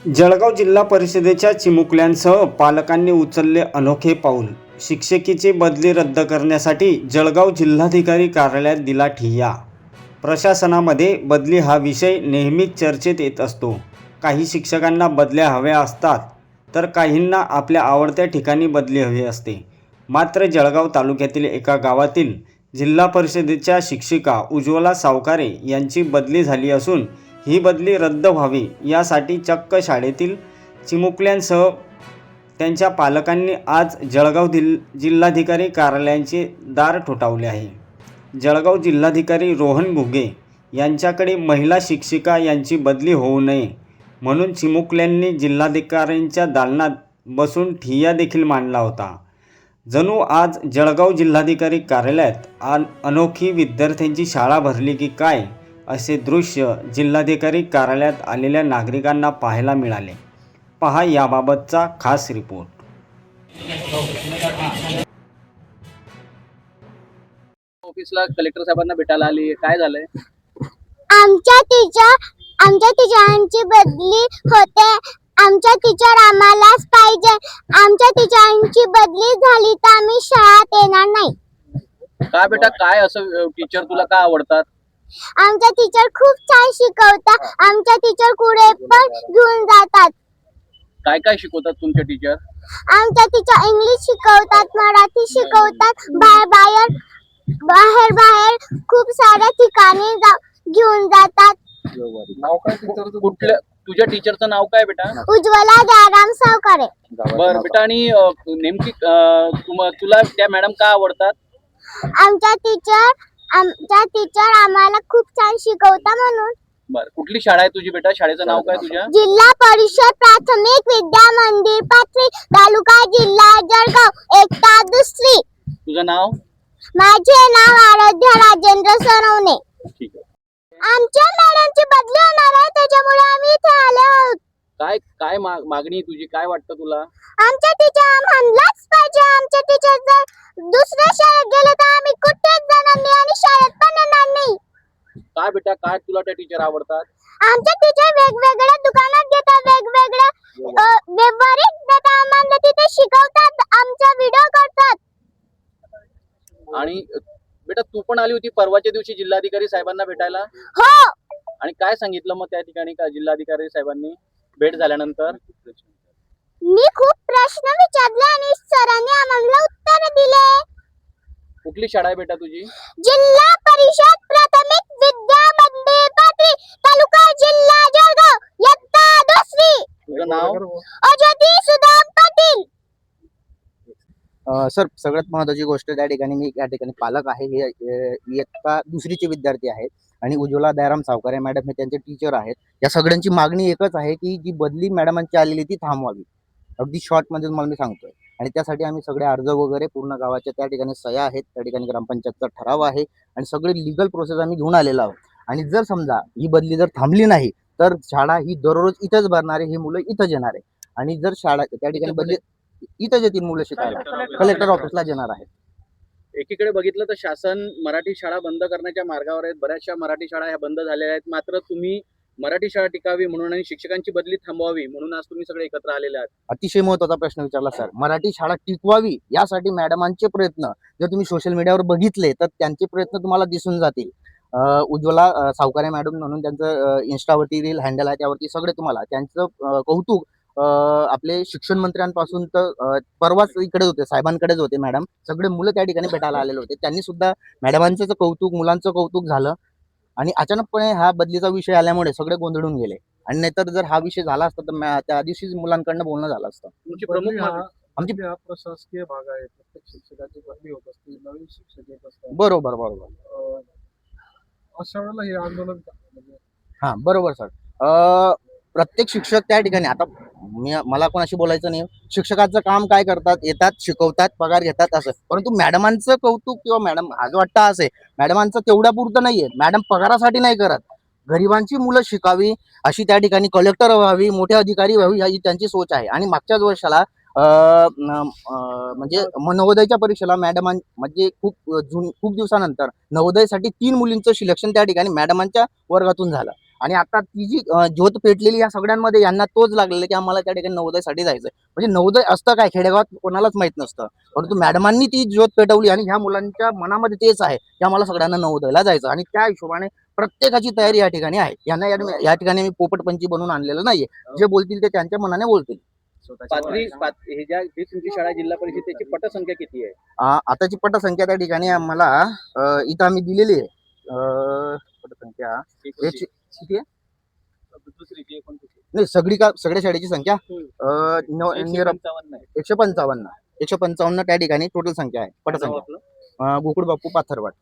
जळगाव जिल्हा परिषदेच्या चिमुकल्यांसह पालकांनी उचलले अनोखे पाऊल. शिक्षकीची बदली रद्द करण्यासाठी जळगाव जिल्हाधिकारी कार्यालयात दिला ठिय्या. प्रशासनामध्ये बदली हा विषय नेहमीच चर्चेत येत असतो. काही शिक्षकांना बदल्या हव्या असतात, तर काहींना आपल्या आवडत्या ठिकाणी बदली हवी असते. मात्र जळगाव तालुक्यातील एका गावातील जिल्हा परिषदेच्या शिक्षिका उज्ज्वला सावकारे यांची बदली झाली असून ही बदली रद्द व्हावी यासाठी चक्क शाळेतील चिमुकल्यांसह त्यांच्या पालकांनी आज जळगाव जिल्हाधिकारी कार्यालयाचे दार ठोठावले आहे. जळगाव जिल्हाधिकारी रोहन घुगे यांच्याकडे महिला शिक्षिका यांची बदली होऊ नये म्हणून चिमुकल्यांनी जिल्हाधिकाऱ्यांच्या दालनात बसून ठिय्या देखील मांडला होता. जणू आज जळगाव जिल्हाधिकारी कार्यालयात अनोखी विद्यार्थ्यांची शाळा भरली की काय, असे दृश्य जिल्हाधिकारी कार्यालयात आलेल्या नागरिकांना पाहायला मिळाले. पहा याबाबतचा खास रिपोर्ट. ऑफिसला कलेक्टर साहेबांना भेटायला आली, काय झालंय? आमच्या टीचरांची बदली होते. आमच्या टीचर आम्हालाच पाहिजे. आमच्या टीचरांची बदली झाली तर आम्ही शाळेत येणार नाही. का बेटा, काय असं टीचर तुला का आवडतात? आमच्या टीचर खूप छान शिकवतात. आमच्या टीचर कुठे पण घेऊन जातात. काय काय शिकवतात तुमचे टीचर? आमच्या टीचर इंग्लिश शिकवतात, मराठी शिकवतात. बाहेर खूप साऱ्या ठिकाणी घेऊन जातात. नाव काय कुठल्या तुझ्या टीचरचं नाव काय बेटा? उज्ज्वला दयाराम सावकारे. बर बेटा, आणि नेमकी तुला त्या मॅडम का आवडतात? आमच्या टीचर आम्हाला खूप छान शिकवतात म्हणून. बर, कुठली शाळा आहे तुझी बेटा? शाळेचं नाव काय तुझ्या? जिल्हा परिषद प्राथमिक विद्या मंदिर पाथरी, तालुका जिल्हा जळगाव, इयत्ता दुसरी. तुझं नाव? माझे नाव आराध्या राजेंद्र सोनवणे. ठीक आहे. आमच्या मॅडमची बदली होणार आहे, त्याच्यामुळे आम्ही इथे आलो आहोत. काय काय मागणी तुझी? काय वाटतं तुला? आमच्या टीचर आम्हालाच पाहिजे. आमच्या टीचर जर दुसऱ्या शाळेत गेले तर आम्ही कुठेच जाणार नाही आणि शाळेत पण येणार नाही. काय बेटा, काय तुला त्या टीचर आवडतात? आमच्या टीचर वेगवेगळ्या दुकानात घेतात, वेगवेगळ्या व्यवहारिक देतात. आम्हाला तिथे शिकवतात, आमचा व्हिडिओ करतात. आणि बेटा, तू पण आली होती परवाच्या दिवशी जिल्हाधिकारी साहेबांना भेटायला? हो. आणि काय सांगितलं मग त्या ठिकाणी का जिल्हाधिकारी साहेबांनी भेट झाल्यानंतर? मी खूप प्रश्न विचारले आणि सरांनी आम्हाला उत्तर दिले. कुठली शाळा आहे बेटा तुझी? जिल्हा परिषद प्राथमिक विद्या मंदिर पाथरी, तालुका जिल्हा जळगाव, इयत्ता दुसरी. तुझं नाव? अजोती सुदाम पाटील. सर, सगळ्यात महत्त्वाची गोष्ट त्या ठिकाणी मी या ठिकाणी पालक आहे. हे इयत्ता दुसरीचे विद्यार्थी आहेत आणि उज्ज्वला दयाराम सावकारे मॅडम हे त्यांचे टीचर आहेत. या सगळ्यांची मागणी एकच आहे की जी बदली मॅडमांची आलेली ती थांबवावी. अगदी शॉर्टमध्ये तुम्हाला मी सांगतोय. आणि त्यासाठी आम्ही सगळे अर्ज वगैरे पूर्ण गावाच्या त्या ठिकाणी सह्या आहेत, त्या ठिकाणी ग्रामपंचायतचा ठराव आहे आणि सगळे लिगल प्रोसेस आम्ही घेऊन आलेलो आहोत. आणि जर समजा ही बदली जर थांबली नाही तर शाळा ही दररोज इथंच भरणार आहे. ही मुलं इथंच येणार आहे. आणि जर शाळा त्या ठिकाणी बदली इथंच येतील मुलं शिकायला, कलेक्टर ऑफिसला येणार आहेत. एकीकडे बघितलं तर शासन मराठी शाळा बंद करण्याच्या मार्गावर आहेत. बऱ्याचशा मराठी शाळा ह्या बंद झालेल्या आहेत. मात्र तुम्ही मराठी शाळा टिकावी म्हणून आणि शिक्षकांची बदली थांबवावी म्हणून आज तुम्ही सगळे एकत्र आलेले आहात. अतिशय महत्त्वाचा प्रश्न विचारला सर. मराठी शाळा टिकवावी यासाठी मॅडमांचे प्रयत्न जर तुम्ही सोशल मीडियावर बघितले तर त्यांचे प्रयत्न तुम्हाला दिसून जातील. उज्ज्वला सावकारे मॅडम म्हणून त्यांचं इन्स्टावरती रील हँडल आहे, त्यावरती सगळे तुम्हाला त्यांचं कौतुक आपले शिक्षण मंत्र्यांपासून तर परवाच इकडेच होते, साहेबांकडेच होते मॅडम. सगळे मुलं त्या ठिकाणी भेटायला आलेले होते. त्यांनी सुद्धा मॅडमांचं कौतुक, मुलांचं कौतुक झालं. आणि अचानकपणे हा बदलीचा विषय आल्यामुळे सगळे गोंधळून गेले. आणि नाहीतर जर हा विषय झाला असता तर त्या दिवशीच मुलांकडनं बोलणं झालं असतं. तुमची प्रमुख आमची प्रशासकीय भाग आहे. प्रत्येक शिक्षकाची बदली होत असते, नवीन शिक्षक येत असतात. बरोबर. अशा वेळेला हे आंदोलन म्हणजे हा बरोबर सर. प्रत्येक शिक्षक त्या ठिकाणी, आता मला कोणाशी बोलायचं नाही. शिक्षकाचं काम काय करतात, येतात, शिकवतात, पगार घेतात असं. परंतु मॅडमांचं कौतुक किंवा मॅडम आज वाटतं असं आहे, मॅडमांचं तेवढ्या पुरतं नाहीये. मॅडम पगारासाठी नाही करत, गरिबांची मुलं शिकावी अशी त्या ठिकाणी कलेक्टर व्हावी, मोठे अधिकारी व्हावी ही त्यांची सोच आहे. आणि मागच्याच वर्षाला म्हणजे नवोदयच्या परीक्षेला मॅडमां म्हणजे खूप दिवसानंतर नवोदयसाठी 3 मुलींचं सिलेक्शन त्या ठिकाणी मॅडमांच्या वर्गातून झालं. आणि आता ती जी ज्योत पेटलेली या सगळ्यांमध्ये यांना तोच लागलेला की आम्हाला त्या ठिकाणी नवोदयसाठी जायचंय. म्हणजे नवोदय असतं काय खेडेगावात कोणालाच माहित नसतं, परंतु मॅडमांनी ती ज्योत पेटवली आणि ह्या मुलांच्या मनामध्ये तेच आहे की आम्हाला सगळ्यांना नवोदयला जायचं. आणि त्या हिशोबाने प्रत्येकाची तयारी या ठिकाणी आहे. यांना या ठिकाणी मी पोपटपंची बनवून आणलेलं नाहीये. जे बोलतील ते त्यांच्या मनाने बोलतील. हे ज्या जी तुमची शाळा जिल्हा परिषदेची पटसंख्या किती आहे? आताची पटसंख्या त्या ठिकाणी आम्हाला इथं आम्ही दिलेली आहे. पटसंख्या याची किती आहे? दुसरी जी एकोणतीस नाही, सगळ्या शाळेची संख्या 155 त्या ठिकाणी टोटल संख्या आहे पटसंख्या. गोकुळ बापू पाथरवाड.